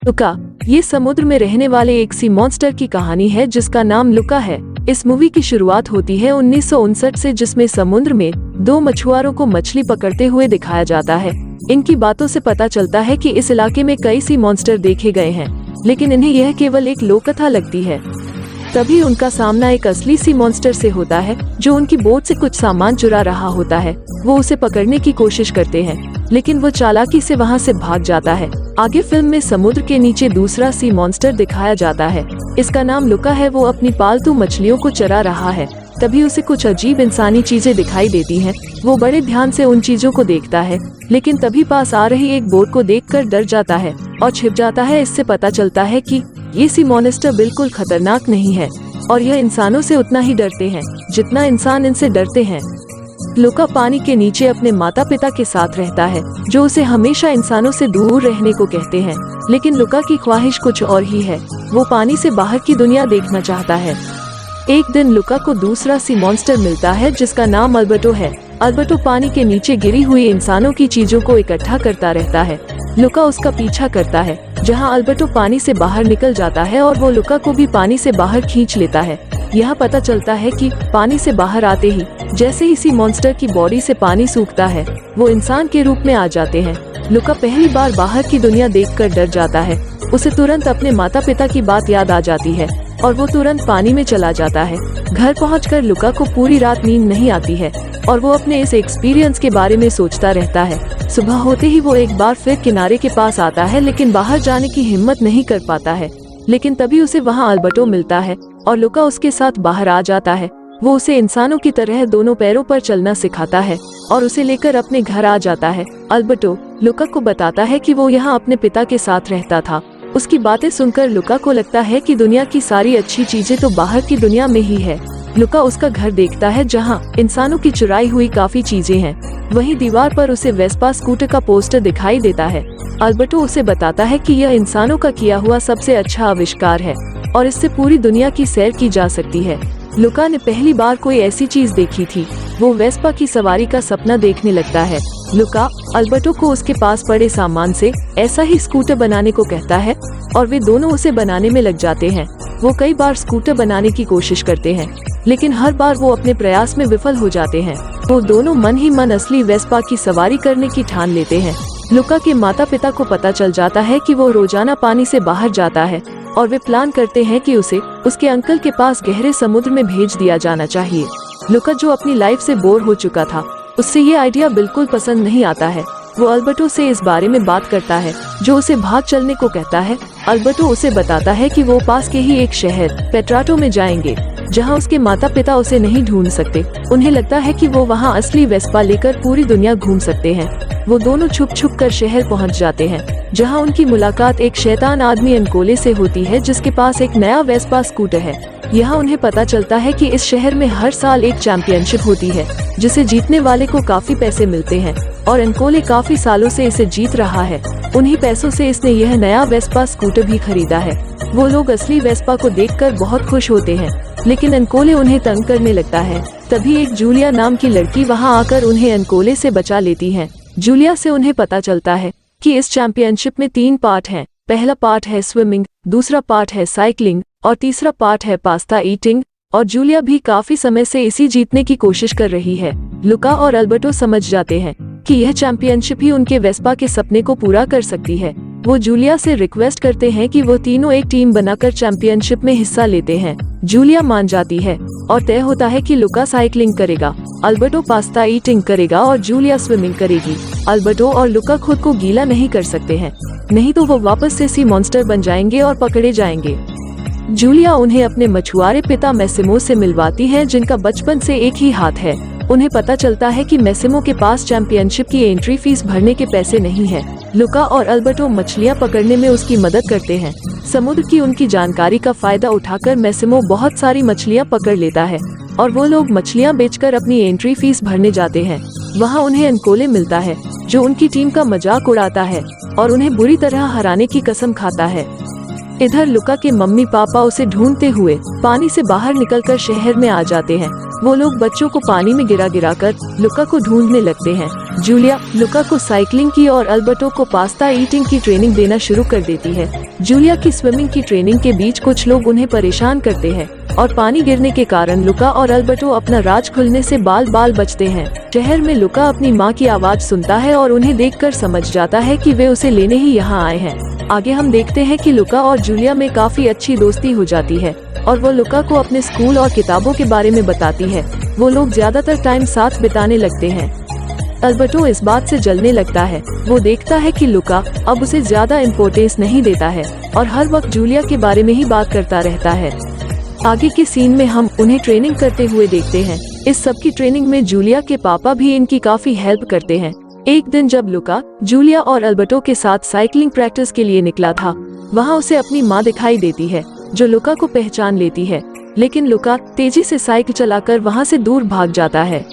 लुका, ये समुद्र में रहने वाले एक सी मॉन्स्टर की कहानी है जिसका नाम लुका है। इस मूवी की शुरुआत होती है 1959 से, जिसमें समुद्र में दो मछुआरों को मछली पकड़ते हुए दिखाया जाता है। इनकी बातों से पता चलता है कि इस इलाके में कई सी मॉन्स्टर देखे गए हैं, लेकिन इन्हें यह केवल एक लोककथा लगती है। तभी उनका सामना एक असली सी मॉन्स्टर से होता है जो उनकी बोट से कुछ सामान चुरा रहा होता है। वो उसे पकड़ने की कोशिश करते हैं, लेकिन वो चालाकी से वहाँ से भाग जाता है। आगे फिल्म में समुद्र के नीचे दूसरा सी मॉन्स्टर दिखाया जाता है। इसका नाम लुका है। वो अपनी पालतू मछलियों को चरा रहा है। तभी उसे कुछ अजीब इंसानी चीजें दिखाई देती हैं। वो बड़े ध्यान से उन चीजों को देखता है, लेकिन तभी पास आ रही एक बोट को देखकर डर जाता है और छिप जाता है। इससे पता चलता है कि ये सी मॉन्स्टर बिल्कुल खतरनाक नहीं है और यह इंसानों से उतना ही डरते हैं जितना इंसान इनसे डरते हैं। लुका पानी के नीचे अपने माता पिता के साथ रहता है, जो उसे हमेशा इंसानों से दूर रहने को कहते हैं। लेकिन लुका की ख्वाहिश कुछ और ही है। वो पानी से बाहर की दुनिया देखना चाहता है। एक दिन लुका को दूसरा सी मॉन्स्टर मिलता है जिसका नाम अल्बर्टो है। अल्बर्टो पानी के नीचे गिरी हुई इंसानों की चीजों को इकट्ठा करता रहता है। लुका उसका पीछा करता है, जहां अल्बर्टो पानी से बाहर निकल जाता है और वो लुका को भी पानी से बाहर खींच लेता है। यह पता चलता है कि पानी से बाहर आते ही जैसे ही सी मॉन्स्टर की बॉडी से पानी सूखता है, वो इंसान के रूप में आ जाते हैं। लुका पहली बार बाहर की दुनिया देखकर डर जाता है। उसे तुरंत अपने माता पिता की बात याद आ जाती है और वो तुरंत पानी में चला जाता है। घर पहुंचकर लुका को पूरी रात नींद नहीं आती है और वो अपने इस एक्सपीरियंस के बारे में सोचता रहता है। सुबह होते ही वो एक बार फिर किनारे के पास आता है, लेकिन बाहर जाने की हिम्मत नहीं कर पाता है। लेकिन तभी उसे वहाँ अल्बर्टो मिलता है और लुका उसके साथ बाहर आ जाता है। वो उसे इंसानों की तरह दोनों पैरों पर चलना सिखाता है और उसे लेकर अपने घर आ जाता है। अल्बर्टो लुका को बताता है कि वो यहाँ अपने पिता के साथ रहता था। उसकी बातें सुनकर लुका को लगता है कि दुनिया की सारी अच्छी चीजें तो बाहर की दुनिया में ही है। लुका उसका घर देखता है जहाँ इंसानों की चुराई हुई काफी चीजें हैं। वहीं दीवार पर उसे वेस्पा स्कूटर का पोस्टर दिखाई देता है। अल्बर्टो उसे बताता है कि यह इंसानों का किया हुआ सबसे अच्छा आविष्कार है और इससे पूरी दुनिया की सैर की जा सकती है। लुका ने पहली बार कोई ऐसी चीज देखी थी। वो वेस्पा की सवारी का सपना देखने लगता है। लुका अल्बर्टो को उसके पास पड़े सामान से ऐसा ही स्कूटर बनाने को कहता है और वे दोनों उसे बनाने में लग जाते हैं। वो कई बार स्कूटर बनाने की कोशिश करते हैं, लेकिन हर बार वो अपने प्रयास में विफल हो जाते हैं। वो दोनों मन ही मन असली वेस्पा की सवारी करने की ठान लेते हैं। लुका के माता पिता को पता चल जाता है कि वो रोजाना पानी से बाहर जाता है और वे प्लान करते हैं कि उसे उसके अंकल के पास गहरे समुद्र में भेज दिया जाना चाहिए। लुका जो अपनी लाइफ से बोर हो चुका था, उससे ये आइडिया बिल्कुल पसंद नहीं आता है। वो अल्बर्टो से इस बारे में बात करता है, जो उसे भाग चलने को कहता है। अल्बर्टो उसे बताता है कि वो पास के ही एक शहर पेट्राटो में जाएंगे, जहां उसके माता पिता उसे नहीं ढूंढ सकते। उन्हें लगता है कि वो वहां असली वेस्पा लेकर पूरी दुनिया घूम सकते हैं। वो दोनों छुप छुप कर शहर पहुंच जाते हैं, जहां उनकी मुलाकात एक शैतान आदमी एनकोले से होती है, जिसके पास एक नया वेस्पा स्कूटर है। यहाँ उन्हें पता चलता है कि इस शहर में हर साल एक चैंपियनशिप होती है, जिसे जीतने वाले को काफी पैसे मिलते हैं और एनकोले काफी सालों से इसे जीत रहा है। उन्हीं पैसों से इसने यह नया वेस्पा स्कूटर भी खरीदा है। वो लोग असली वेस्पा को देखकर बहुत खुश होते हैं, लेकिन एनकोले उन्हें तंग करने लगता है। तभी एक जूलिया नाम की लड़की वहाँ आकर उन्हें एनकोले से बचा लेती है। जूलिया से उन्हें पता चलता है कि इस चैंपियनशिप में 3 पार्ट हैं। पहला पार्ट है स्विमिंग, दूसरा पार्ट है साइकिलिंग और तीसरा पार्ट है पास्ता ईटिंग। और जूलिया भी काफी समय से इसी जीतने की कोशिश कर रही है। लुका और अल्बर्टो समझ जाते हैं कि यह चैंपियनशिप ही उनके वेस्पा के सपने को पूरा कर सकती है। वो जूलिया से रिक्वेस्ट करते हैं कि वो तीनों एक टीम बनाकर चैंपियनशिप में हिस्सा लेते हैं। जूलिया मान जाती है और तय होता है कि लुका साइकिलिंग करेगा, अल्बर्टो पास्ता ईटिंग करेगा और जूलिया स्विमिंग करेगी। अल्बर्टो और लुका खुद को गीला नहीं कर सकते हैं, नहीं तो वो वापस से सी मॉन्स्टर बन जाएंगे और पकड़े जाएंगे। जूलिया उन्हें अपने मछुआरे पिता मैसिमो से मिलवाती है, जिनका बचपन से एक ही हाथ है। उन्हें पता चलता है कि मैसिमो के पास चैंपियनशिप की एंट्री फीस भरने के पैसे नहीं है। लुका और अल्बर्टो मछलियां पकड़ने में उसकी मदद करते हैं। समुद्र की उनकी जानकारी का फायदा उठाकर मैसिमो बहुत सारी मछलियां पकड़ लेता है और वो लोग मछलियां बेचकर अपनी एंट्री फीस भरने जाते हैं। वहाँ उन्हें एनकोले मिलता है, जो उनकी टीम का मजाक उड़ाता है और उन्हें बुरी तरह हराने की कसम खाता है। इधर लुका के मम्मी पापा उसे ढूंढते हुए पानी से बाहर निकलकर शहर में आ जाते हैं। वो लोग बच्चों को पानी में गिरा गिरा कर लुका को ढूंढने लगते हैं। जूलिया लुका को साइकिलिंग की और अल्बर्टो को पास्ता ईटिंग की ट्रेनिंग देना शुरू कर देती है। जूलिया की स्विमिंग की ट्रेनिंग के बीच कुछ लोग उन्हें परेशान करते हैं और पानी गिरने के कारण लुका और अल्बर्टो अपना राज खुलने से बाल बाल बचते हैं। शहर में लुका अपनी माँ की आवाज सुनता है और उन्हें देखकर समझ जाता है कि वे उसे लेने ही यहाँ आए हैं। आगे हम देखते हैं कि लुका और जूलिया में काफी अच्छी दोस्ती हो जाती है और वो लुका को अपने स्कूल और किताबों के बारे में बताती है। वो लोग ज्यादातर टाइम साथ बिताने लगते हैं। अल्बर्टो इस बात से जलने लगता है। वो देखता है कि लुका अब उसे ज्यादा इम्पोर्टेंस नहीं देता है और हर वक्त जूलिया के बारे में ही बात करता रहता है। आगे के सीन में हम उन्हें ट्रेनिंग करते हुए देखते हैं। इस सब की ट्रेनिंग में जूलिया के पापा भी इनकी काफी हेल्प करते हैं। एक दिन जब लुका जूलिया और अल्बर्टो के साथ साइकिलिंग प्रैक्टिस के लिए निकला था, वहाँ उसे अपनी माँ दिखाई देती है जो लुका को पहचान लेती है, लेकिन लुका तेजी से साइकिल चलाकर वहाँ से दूर भाग जाता है।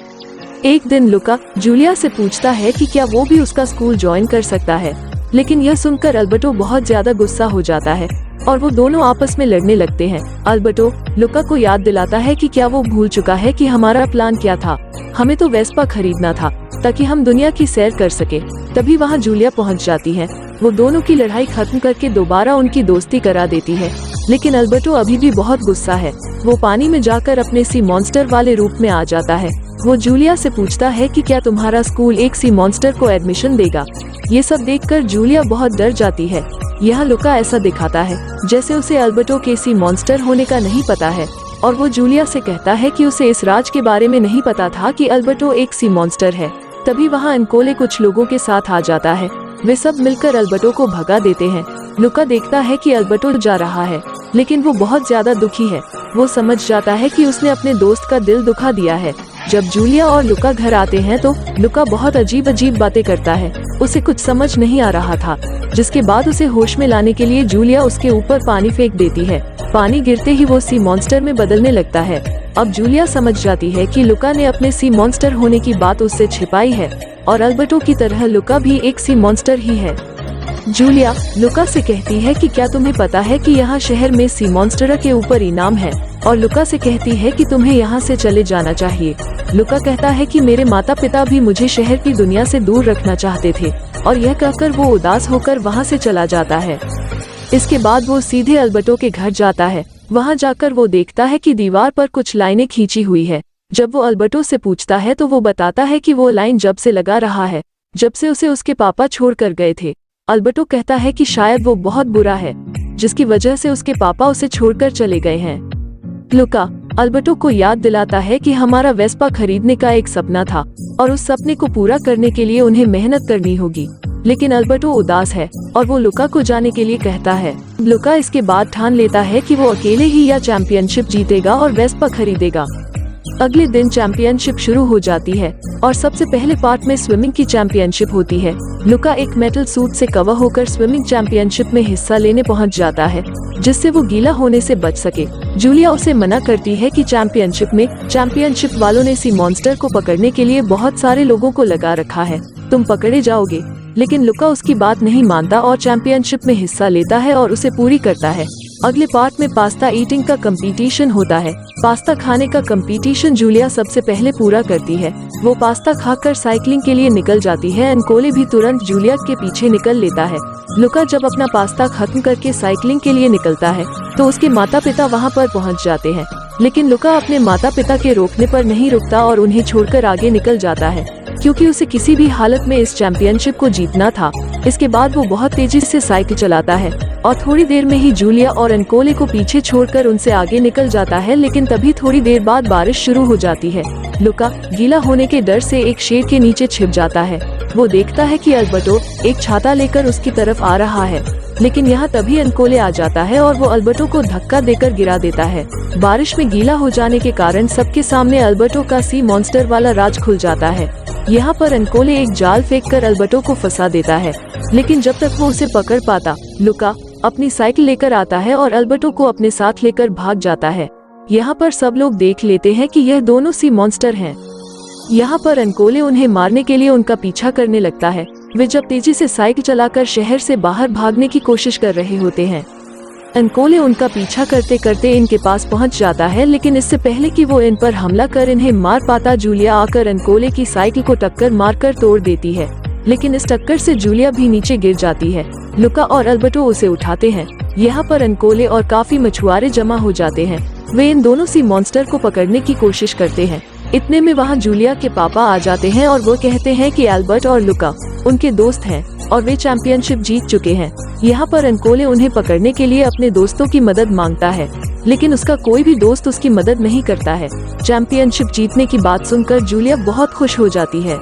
एक दिन लुका जूलिया से पूछता है कि क्या वो भी उसका स्कूल ज्वाइन कर सकता है, लेकिन यह सुनकर अल्बर्टो बहुत ज्यादा गुस्सा हो जाता है और वो दोनों आपस में लड़ने लगते हैं। अल्बर्टो लुका को याद दिलाता है कि क्या वो भूल चुका है कि हमारा प्लान क्या था, हमें तो वेस्पा खरीदना था ताकि हम दुनिया की सैर कर सके। तभी वहाँ जूलिया पहुँच जाती है। वो दोनों की लड़ाई खत्म करके दोबारा उनकी दोस्ती करा देती है, लेकिन अल्बर्टो अभी भी बहुत गुस्सा है। वो पानी में जाकर अपने सी मॉन्स्टर वाले रूप में आ जाता है। वो जूलिया से पूछता है कि क्या तुम्हारा स्कूल एक सी मॉन्स्टर को एडमिशन देगा। ये सब देखकर जूलिया बहुत डर जाती है। यह लुका ऐसा दिखाता है जैसे उसे अल्बर्टो के सी मॉन्स्टर होने का नहीं पता है और वो जूलिया से कहता है कि उसे इस राज के बारे में नहीं पता था कि अल्बर्टो एक सी मॉन्स्टर है। तभी वहाँ अनकोले कुछ लोगों के साथ आ जाता है। वे सब मिलकर अल्बर्टो को भगा देते हैं। लुका देखता है कि अल्बर्टो जा रहा है, लेकिन वो बहुत ज्यादा दुखी है। वो समझ जाता है कि उसने अपने दोस्त का दिल दुखा दिया है। जब जूलिया और लुका घर आते हैं तो लुका बहुत अजीब अजीब बातें करता है। उसे कुछ समझ नहीं आ रहा था, जिसके बाद उसे होश में लाने के लिए जूलिया उसके ऊपर पानी फेंक देती है। पानी गिरते ही वो सी मॉन्स्टर में बदलने लगता है। अब जूलिया समझ जाती है कि लुका ने अपने सी मॉन्स्टर होने की बात उससे छिपाई है और अल्बर्टो की तरह लुका भी एक सी मॉन्स्टर ही है। जूलिया लुका से कहती है कि क्या तुम्हें पता है कि यहाँ शहर में सी मॉन्स्टर के ऊपर इनाम है, और लुका से कहती है कि तुम्हें यहाँ से चले जाना चाहिए। लुका कहता है कि मेरे माता पिता भी मुझे शहर की दुनिया से दूर रखना चाहते थे, और यह कहकर वो उदास होकर वहाँ से चला जाता है। इसके बाद वो सीधे अल्बर्टो के घर जाता है। वहाँ जाकर वो देखता है कि दीवार पर कुछ लाइनें खींची हुई है। जब वो अल्बर्टो से पूछता है तो वो बताता है कि वो लाइन जब से लगा रहा है जब से उसे उसके पापा छोड़कर गए थे। अल्बर्टो कहता है कि शायद वो बहुत बुरा है जिसकी वजह से उसके पापा उसे छोड़कर चले गए हैं। लुका अल्बर्टो को याद दिलाता है कि हमारा वेस्पा खरीदने का एक सपना था और उस सपने को पूरा करने के लिए उन्हें मेहनत करनी होगी, लेकिन अल्बर्टो उदास है और वो लुका को जाने के लिए कहता है। लुका इसके बाद ठान लेता है कि वो अकेले ही यह चैंपियनशिप जीतेगा और वेस्पा खरीदेगा। अगले दिन चैंपियनशिप शुरू हो जाती है और सबसे पहले पार्ट में स्विमिंग की चैंपियनशिप होती है। लुका एक मेटल सूट से कवर होकर स्विमिंग चैंपियनशिप में हिस्सा लेने पहुंच जाता है, जिससे वो गीला होने से बच सके। जूलिया उसे मना करती है कि चैंपियनशिप वालों ने सी मॉन्स्टर को पकड़ने के लिए बहुत सारे लोगों को लगा रखा है, तुम पकड़े जाओगे। लेकिन लुका उसकी बात नहीं मानता और चैंपियनशिप में हिस्सा लेता है और उसे पूरी करता है। अगले पार्ट में पास्ता ईटिंग का कंपटीशन होता है। पास्ता खाने का कंपटीशन जूलिया सबसे पहले पूरा करती है। वो पास्ता खाकर साइकिलिंग के लिए निकल जाती है। अनकोले भी तुरंत जूलिया के पीछे निकल लेता है। लुका जब अपना पास्ता खत्म करके साइकिलिंग के लिए निकलता है तो उसके माता पिता वहाँ पर पहुँच जाते हैं, लेकिन लुका अपने माता पिता के रोकने पर नहीं रुकता और उन्हें छोड़कर आगे निकल जाता है, क्योंकि उसे किसी भी हालत में इस चैंपियनशिप को जीतना था। इसके बाद वो बहुत तेजी से साइकिल चलाता है और थोड़ी देर में ही जूलिया और अनकोले को पीछे छोड़कर उनसे आगे निकल जाता है। लेकिन तभी थोड़ी देर बाद बारिश शुरू हो जाती है। लुका गीला होने के डर से एक शेड के नीचे छिप जाता है। वो देखता है कि अल्बर्टो एक छाता लेकर उसकी तरफ आ रहा है, लेकिन यहाँ तभी अनकोले आ जाता है और वो अल्बर्टो को धक्का देकर गिरा देता है। बारिश में गीला हो जाने के कारण सबके सामने अल्बर्टो का सी मॉन्स्टर वाला राज खुल जाता है। यहाँ पर अनकोले एक जाल फेंककर अल्बर्टो को फंसा देता है, लेकिन जब तक वो उसे पकड़ पाता, लुका अपनी साइकिल लेकर आता है और अल्बर्टो को अपने साथ लेकर भाग जाता है। यहाँ पर सब लोग देख लेते हैं कि यह दोनों सी मॉन्स्टर हैं। यहाँ पर अनकोले उन्हें मारने के लिए उनका पीछा करने लगता है। वे जब तेजी से साइकिल चलाकर शहर से बाहर भागने की कोशिश कर रहे होते हैं। एनकोले उनका पीछा करते करते इनके पास पहुंच जाता है, लेकिन इससे पहले कि वो इन पर हमला कर इन्हें मार पाता, जूलिया आकर एनकोले की साइकिल को टक्कर मारकर तोड़ देती है। लेकिन इस टक्कर से जूलिया भी नीचे गिर जाती है। लुका और अल्बर्टो उसे उठाते हैं। यहाँ पर एनकोले और काफी मछुआरे जमा हो जाते हैं। वे इन दोनों सी मॉन्स्टर को पकड़ने की कोशिश करते हैं। इतने में वहाँ जूलिया के पापा आ जाते हैं और वो कहते हैं कि एल्बर्ट और लुका उनके दोस्त हैं और वे चैंपियनशिप जीत चुके हैं। यहाँ पर एनकोले उन्हें पकड़ने के लिए अपने दोस्तों की मदद मांगता है, लेकिन उसका कोई भी दोस्त उसकी मदद नहीं करता है। चैंपियनशिप जीतने की बात सुनकर जूलिया बहुत खुश हो जाती है।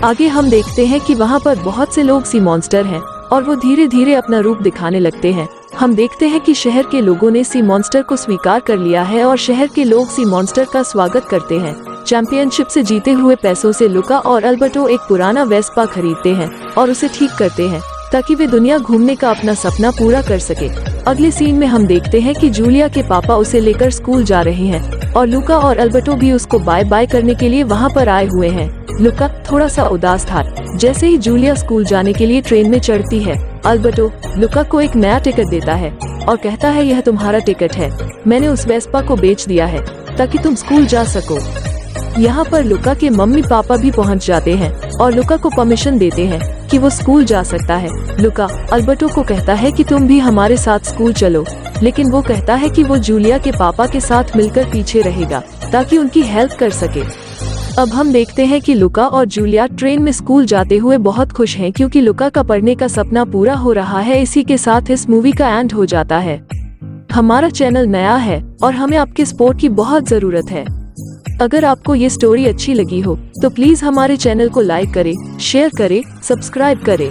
आगे हम देखते हैं कि वहाँ पर बहुत से लोग सी मॉन्स्टर हैं और वो धीरे धीरे अपना रूप दिखाने लगते हैं। हम देखते हैं कि शहर के लोगों ने सी मॉन्स्टर को स्वीकार कर लिया है और शहर के लोग सी मॉन्स्टर का स्वागत करते हैं। चैंपियनशिप से जीते हुए पैसों से लुका और अल्बर्टो एक पुराना वेस्पा खरीदते हैं और उसे ठीक करते हैं ताकि वे दुनिया घूमने का अपना सपना पूरा कर सके। अगले सीन में हम देखते हैं कि जूलिया के पापा उसे लेकर स्कूल जा रहे हैं और लुका और अल्बर्टो भी उसको बाय बाय करने के लिए वहाँ पर आए हुए हैं। लुका थोड़ा सा उदास था। जैसे ही जूलिया स्कूल जाने के लिए ट्रेन में चढ़ती है, अल्बर्टो लुका को एक नया टिकट देता है और कहता है, यह तुम्हारा टिकट है, मैंने उस वेस्पा को बेच दिया है ताकि तुम स्कूल जा सको। यहाँ पर लुका के मम्मी पापा भी पहुँच जाते हैं और लुका को परमिशन देते हैं कि वो स्कूल जा सकता है। लुका अल्बर्टो को कहता है कि तुम भी हमारे साथ स्कूल चलो, लेकिन वो कहता है कि वो जूलिया के पापा के साथ मिलकर पीछे रहेगा ताकि उनकी हेल्प कर सके। अब हम देखते हैं कि लुका और जूलिया ट्रेन में स्कूल जाते हुए बहुत खुश हैं क्योंकि लुका का पढ़ने का सपना पूरा हो रहा है। इसी के साथ इस मूवी का एंड हो जाता है। हमारा चैनल नया है और हमें आपके सपोर्ट की बहुत जरूरत है। अगर आपको ये स्टोरी अच्छी लगी हो तो प्लीज हमारे चैनल को लाइक करें, शेयर करें, सब्सक्राइब करें।